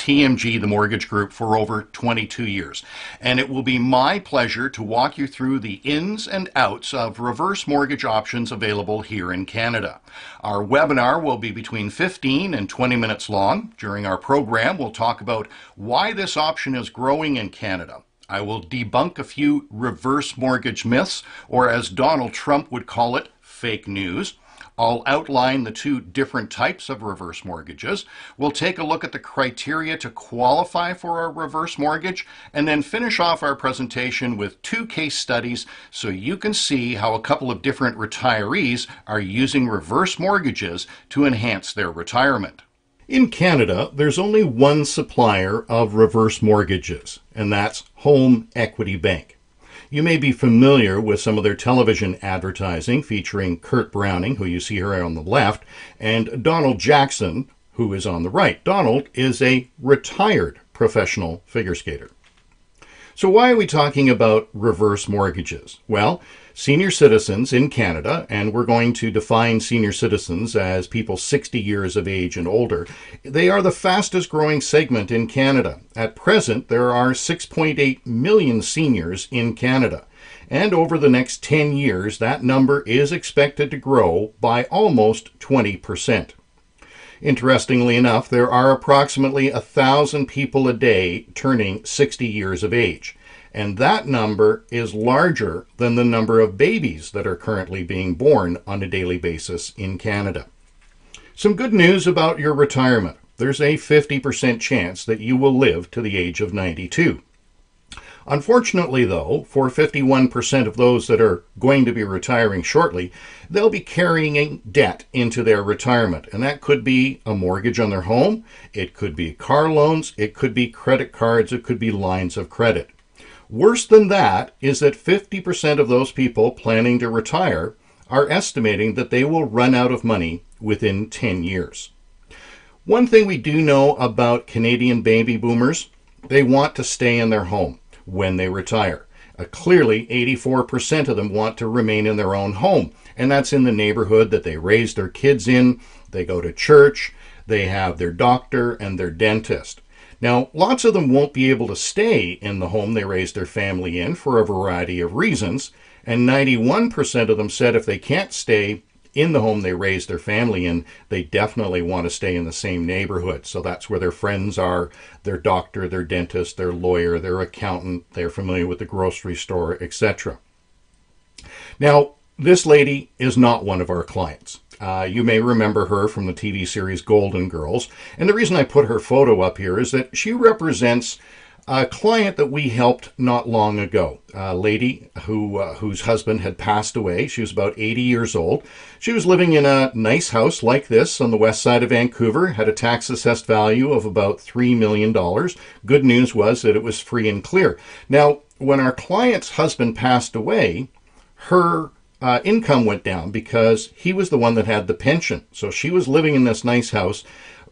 TMG, the mortgage group, for over 22 years. And it will be my pleasure to walk you through the ins and outs of reverse mortgage options available here in Canada. Our webinar will be between 15 and 20 minutes long. During our program, we'll talk about why this option is growing in Canada. I will debunk a few reverse mortgage myths, or as Donald Trump would call it, fake news. I'll outline the two different types of reverse mortgages. We'll take a look at the criteria to qualify for a reverse mortgage, and then finish off our presentation with two case studies so you can see how a couple of different retirees are using reverse mortgages to enhance their retirement. In Canada, there's only one supplier of reverse mortgages, and that's Home Equity Bank. You may be familiar with some of their television advertising featuring Kurt Browning, who you see here on the left, and Donald Jackson, who is on the right. Donald is a retired professional figure skater. So why are we talking about reverse mortgages? Well, senior citizens in Canada, and we're going to define senior citizens as people 60 years of age and older, they are the fastest growing segment in Canada. At present, there are 6.8 million seniors in Canada. And over the next 10 years, that number is expected to grow by almost 20%. Interestingly enough, there are approximately 1,000 people a day turning 60 years of age. And that number is larger than the number of babies that are currently being born on a daily basis in Canada. Some good news about your retirement. There's a 50% chance that you will live to the age of 92. Unfortunately, though, for 51% of those that are going to be retiring shortly, they'll be carrying debt into their retirement. And that could be a mortgage on their home, it could be car loans, it could be credit cards, it could be lines of credit. Worse than that is that 50% of those people planning to retire are estimating that they will run out of money within 10 years. One thing we do know about Canadian baby boomers, they want to stay in their home when they retire. Clearly, 84% of them want to remain in their own home, and that's in the neighborhood that they raise their kids in, they go to church, they have their doctor and their dentist. Now, lots of them won't be able to stay in the home they raised their family in for a variety of reasons, and 91% of them said if they can't stay in the home they raised their family in, they definitely want to stay in the same neighborhood. So that's where their friends are, their doctor, their dentist, their lawyer, their accountant, they're familiar with the grocery store, etc. Now, this lady is not one of our clients. You may remember her from the TV series Golden Girls. And the reason I put her photo up here is that she represents a client that we helped not long ago. A lady whose husband had passed away. She was about 80 years old. She was living in a nice house like this on the west side of Vancouver, had a tax assessed value of about $3 million. Good news was that it was free and clear. Now, when our client's husband passed away, her income went down because he was the one that had the pension. So she was living in this nice house,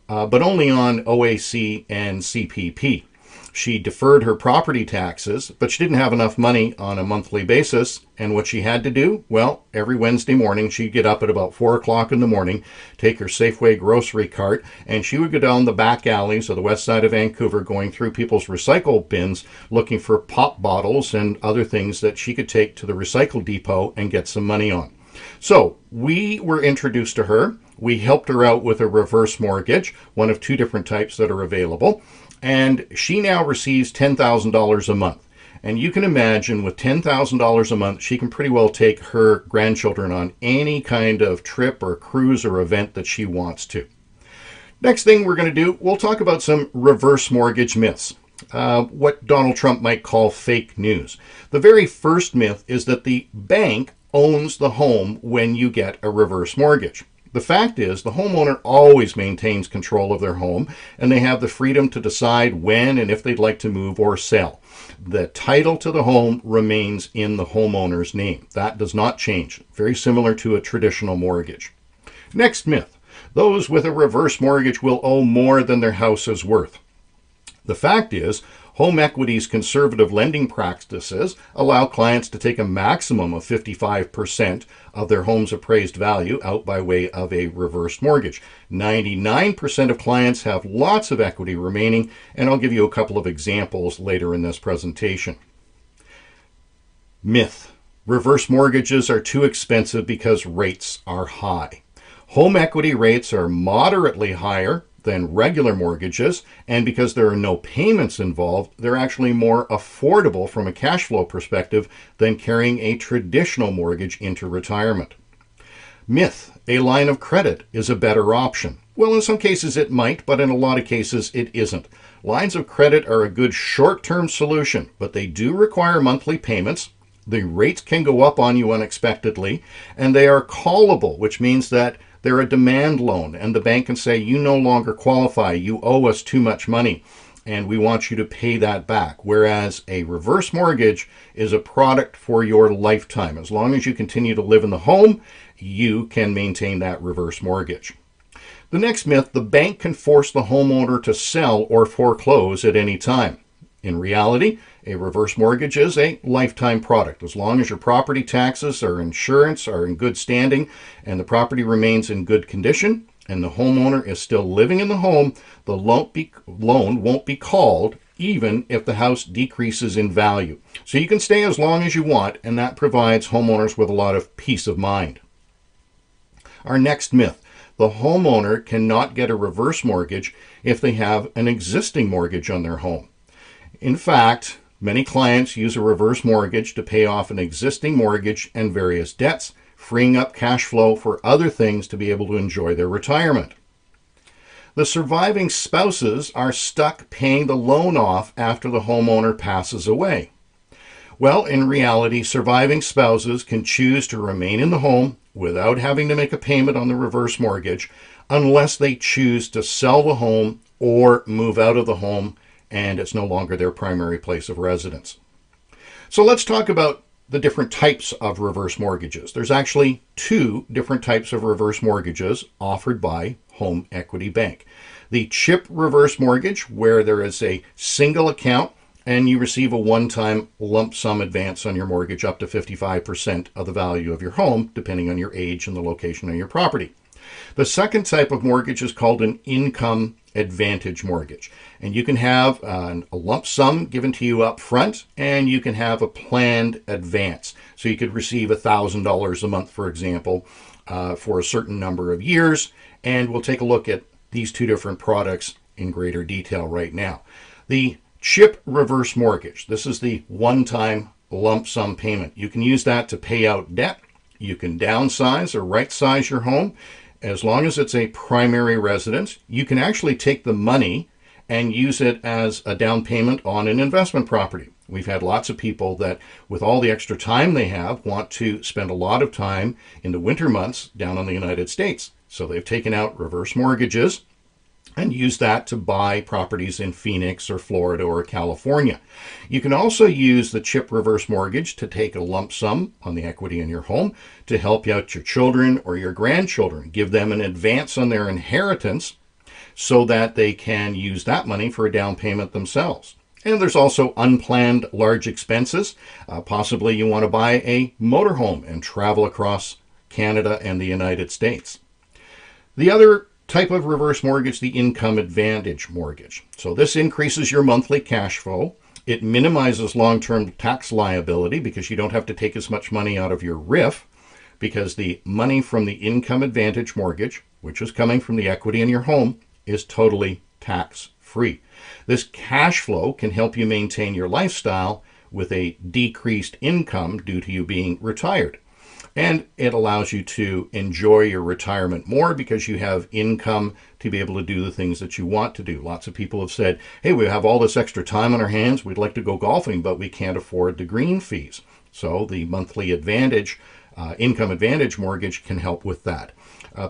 but only on OAC and CPP. She deferred her property taxes, but she didn't have enough money on a monthly basis. And what she had to do, well, every Wednesday morning, she'd get up at about 4 o'clock in the morning, take her Safeway grocery cart, and she would go down the back alleys of the west side of Vancouver, going through people's recycle bins, looking for pop bottles and other things that she could take to the recycle depot and get some money on. So we were introduced to her. We helped her out with a reverse mortgage, one of two different types that are available. And she now receives $10,000 a month. And you can imagine with $10,000 a month, she can pretty well take her grandchildren on any kind of trip or cruise or event that she wants to. Next thing we're going to do, we'll talk about some reverse mortgage myths. What Donald Trump might call fake news. The very first myth is that the bank owns the home when you get a reverse mortgage. The fact is, the homeowner always maintains control of their home, and they have the freedom to decide when and if they'd like to move or sell. The title to the home remains in the homeowner's name. That does not change. Very similar to a traditional mortgage. Next myth. Those with a reverse mortgage will owe more than their house is worth. The fact is, Home equity's conservative lending practices allow clients to take a maximum of 55% of their home's appraised value out by way of a reverse mortgage. 99% of clients have lots of equity remaining, and I'll give you a couple of examples later in this presentation. Myth: reverse mortgages are too expensive because rates are high. Home equity rates are moderately higher than regular mortgages, and because there are no payments involved, they're actually more affordable from a cash flow perspective than carrying a traditional mortgage into retirement. Myth: a line of credit is a better option. Well, in some cases it might, but in a lot of cases it isn't. Lines of credit are a good short-term solution, but they do require monthly payments. The rates can go up on you unexpectedly, and they are callable, which means that they're a demand loan, and the bank can say, you no longer qualify, you owe us too much money, and we want you to pay that back. Whereas a reverse mortgage is a product for your lifetime. As long as you continue to live in the home, you can maintain that reverse mortgage. The next myth: the bank can force the homeowner to sell or foreclose at any time. In reality, a reverse mortgage is a lifetime product. As long as your property taxes or insurance are in good standing and the property remains in good condition and the homeowner is still living in the home, the loan won't be called even if the house decreases in value. So you can stay as long as you want, and that provides homeowners with a lot of peace of mind. Our next myth: the homeowner cannot get a reverse mortgage if they have an existing mortgage on their home. In fact, many clients use a reverse mortgage to pay off an existing mortgage and various debts, freeing up cash flow for other things to be able to enjoy their retirement. The surviving spouses are stuck paying the loan off after the homeowner passes away. Well, in reality, surviving spouses can choose to remain in the home without having to make a payment on the reverse mortgage unless they choose to sell the home or move out of the home and it's no longer their primary place of residence. So let's talk about the different types of reverse mortgages. There's actually two different types of reverse mortgages offered by Home Equity Bank. The CHIP reverse mortgage, where there is a single account and you receive a one-time lump sum advance on your mortgage up to 55% of the value of your home, depending on your age and the location of your property. The second type of mortgage is called an income advantage mortgage, and you can have a lump sum given to you up front, and you can have a planned advance. So you could receive $1,000 a month, for example, for a certain number of years, and we'll take a look at these two different products in greater detail right now. The CHIP reverse mortgage, this is the one-time lump sum payment. You can use that to pay out debt. You can downsize or right-size your home. As long as it's a primary residence, you can actually take the money and use it as a down payment on an investment property. We've had lots of people that, with all the extra time they have, want to spend a lot of time in the winter months down in the United States. So they've taken out reverse mortgages and use that to buy properties in Phoenix or Florida or California. You can also use the CHIP reverse mortgage to take a lump sum on the equity in your home to help out your children or your grandchildren. Give them an advance on their inheritance so that they can use that money for a down payment themselves. And there's also unplanned large expenses. Possibly you want to buy a motorhome and travel across Canada and the United States. The other type of reverse mortgage, the income advantage mortgage. So this increases your monthly cash flow. It minimizes long-term tax liability because you don't have to take as much money out of your RIF, because the money from the income advantage mortgage, which is coming from the equity in your home, is totally tax-free. This cash flow can help you maintain your lifestyle with a decreased income due to you being retired. And it allows you to enjoy your retirement more because you have income to be able to do the things that you want to do. Lots of people have said, hey, we have all this extra time on our hands, we'd like to go golfing, but we can't afford the green fees. So the monthly advantage, income advantage mortgage can help with that.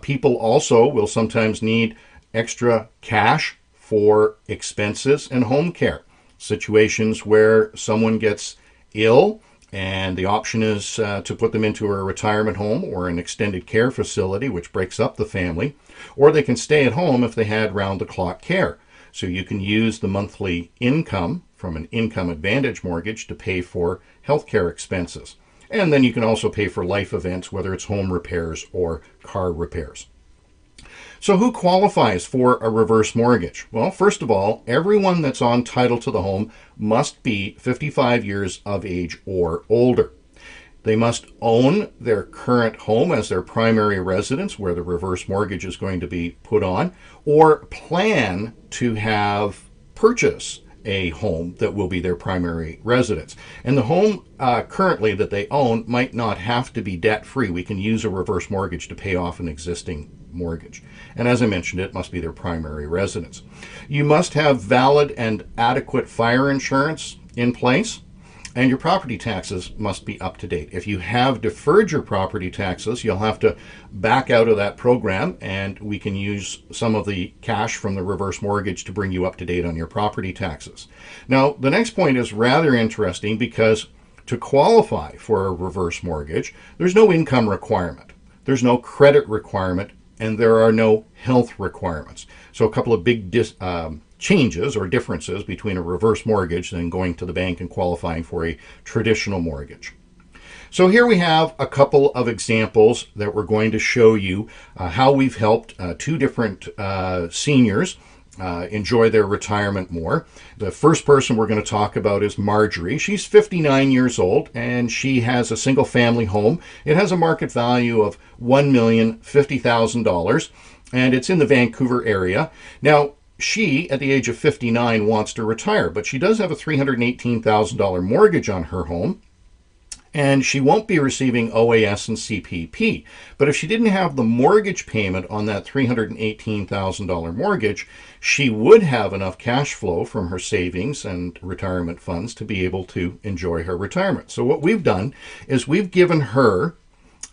People also will sometimes need extra cash for expenses and home care. Situations where someone gets ill, and the option is to put them into a retirement home or an extended care facility, which breaks up the family, or they can stay at home if they had round-the-clock care. So you can use the monthly income from an income advantage mortgage to pay for healthcare expenses. And then you can also pay for life events, whether it's home repairs or car repairs. So who qualifies for a reverse mortgage? Well, first of all, everyone that's on title to the home must be 55 years of age or older. They must own their current home as their primary residence, where the reverse mortgage is going to be put on, or plan to have purchase a home that will be their primary residence. And the home currently that they own might not have to be debt-free. We can use a reverse mortgage to pay off an existing mortgage. And as I mentioned, it must be their primary residence. You must have valid and adequate fire insurance in place, and your property taxes must be up to date. If you have deferred your property taxes, you'll have to back out of that program, and we can use some of the cash from the reverse mortgage to bring you up to date on your property taxes. Now, the next point is rather interesting, because to qualify for a reverse mortgage, there's no income requirement, there's no credit requirement, and there are no health requirements. So a couple of big changes or differences between a reverse mortgage and going to the bank and qualifying for a traditional mortgage. So here we have a couple of examples that we're going to show you how we've helped two different seniors enjoy their retirement more. The first person we're going to talk about is Marjorie. She's 59 years old, and she has a single family home. It has a market value of $1,050,000, and it's in the Vancouver area. Now, she, at the age of 59, wants to retire, but she does have a $318,000 mortgage on her home, and she won't be receiving OAS and CPP. But if she didn't have the mortgage payment on that $318,000 mortgage, she would have enough cash flow from her savings and retirement funds to be able to enjoy her retirement. So what we've done is we've given her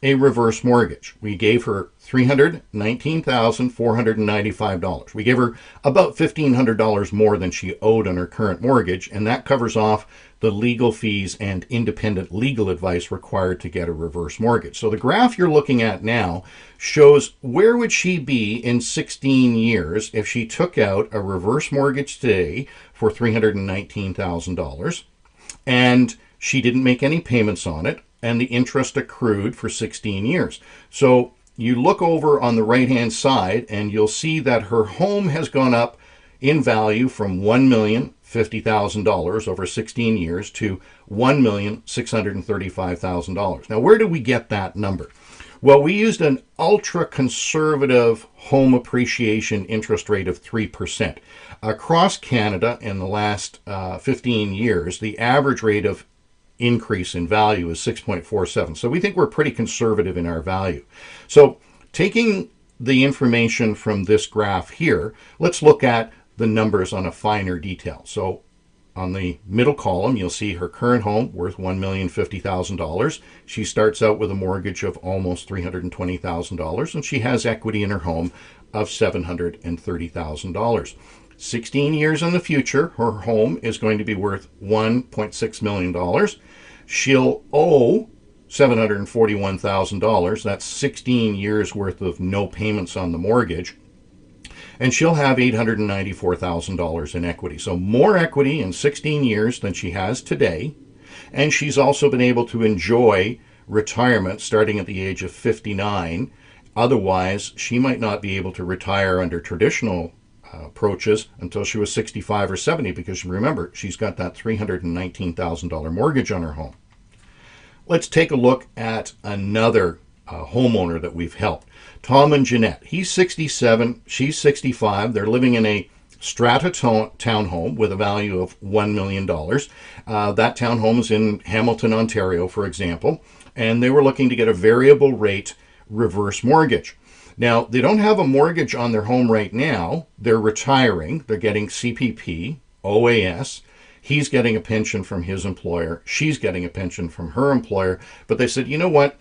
a reverse mortgage. We gave her $319,495. We gave her about $1,500 more than she owed on her current mortgage, and that covers off the legal fees and independent legal advice required to get a reverse mortgage. So the graph you're looking at now shows where would she be in 16 years if she took out a reverse mortgage today for $319,000 and she didn't make any payments on it, and the interest accrued for 16 years. So you look over on the right-hand side and you'll see that her home has gone up in value from $1,050,000 over 16 years to $1,635,000. Now, where do we get that number? Well, we used an ultra-conservative home appreciation interest rate of 3%. Across Canada in the last 15 years, the average rate of increase in value is 6.47. So we think we're pretty conservative in our value. So taking the information from this graph here, let's look at the numbers on a finer detail. So on the middle column, you'll see her current home worth $1,050,000. She starts out with a mortgage of almost $320,000, and she has equity in her home of $730,000. 16 years in the future, her home is going to be worth $1.6 million. She'll owe $741,000. That's 16 years worth of no payments on the mortgage. And she'll have $894,000 in equity. So more equity in 16 years than she has today. And she's also been able to enjoy retirement starting at the age of 59. Otherwise, she might not be able to retire under traditional approaches until she was 65 or 70, because remember, she's got that $319,000 mortgage on her home. Let's take a look at another homeowner that we've helped. Tom and Jeanette. He's 67, she's 65. They're living in a strata townhome with a value of $1 million. That townhome is in Hamilton, Ontario, for example, and they were looking to get a variable rate reverse mortgage. Now, they don't have a mortgage on their home right now. They're retiring. They're getting CPP, OAS. He's getting a pension from his employer. She's getting a pension from her employer. But they said, you know what?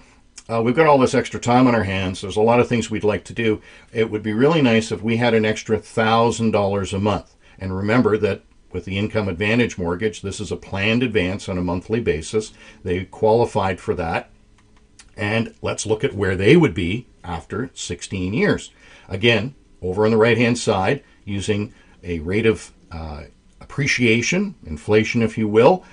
We've got all this extra time on our hands. There's a lot of things we'd like to do. It would be really nice if we had an extra $1,000 a month. And remember that with the income advantage mortgage, this is a planned advance on a monthly basis. They qualified for that. And let's look at where they would be after 16 years. Again, over on the right-hand side, using a rate of appreciation, inflation if you will.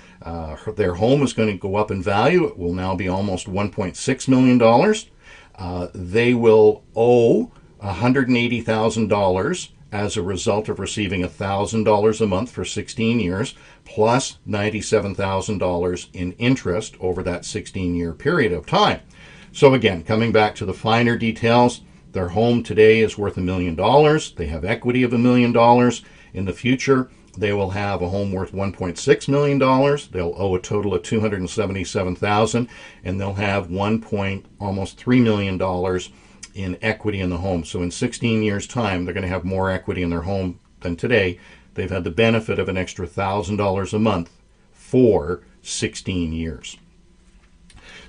Their home is going to go up in value. It will now be almost $1.6 million. They will owe $180,000 as a result of receiving $1,000 a month for 16 years, plus $97,000 in interest over that 16-year period of time. So again, coming back to the finer details, their home today is worth $1 million. They have equity of $1 million. In the future, they will have a home worth $1.6 million. They'll owe a total of $277,000, and they'll have almost $3 million in equity in the home. So in 16 years' time, they're going to have more equity in their home than today. They've had the benefit of an extra $1,000 a month for 16 years.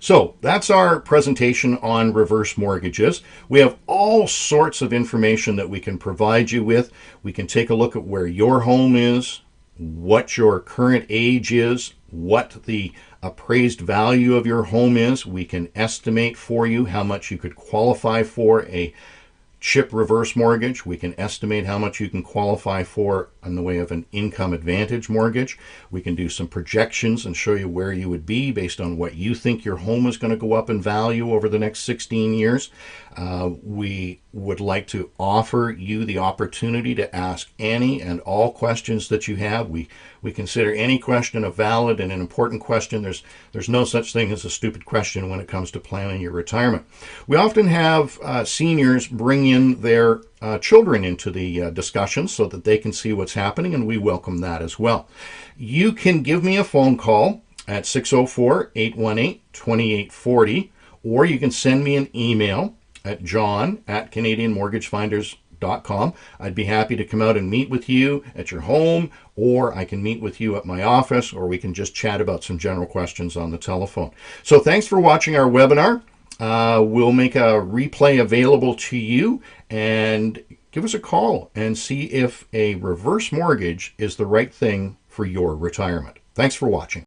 So that's our presentation on reverse mortgages. We have all sorts of information that we can provide you with. We can take a look at where your home is, what your current age is, what the appraised value of your home is. We can estimate for you how much you could qualify for a CHIP reverse mortgage. We can estimate how much you can qualify for in the way of an income advantage mortgage. We can do some projections and show you where you would be based on what you think your home is going to go up in value over the next 16 years. We would like to offer you the opportunity to ask any and all questions that you have. We consider any question a valid and an important question. There's no such thing as a stupid question when it comes to planning your retirement. We often have seniors bring in their children into the discussion so that they can see what's happening, and we welcome that as well. You can give me a phone call at 604-818-2840, or you can send me an email at john@canadianmortgagefinders.com. I'd be happy to come out and meet with you at your home, or I can meet with you at my office, or we can just chat about some general questions on the telephone. So thanks for watching our webinar. We'll make a replay available to you, and give us a call and see if a reverse mortgage is the right thing for your retirement. Thanks for watching.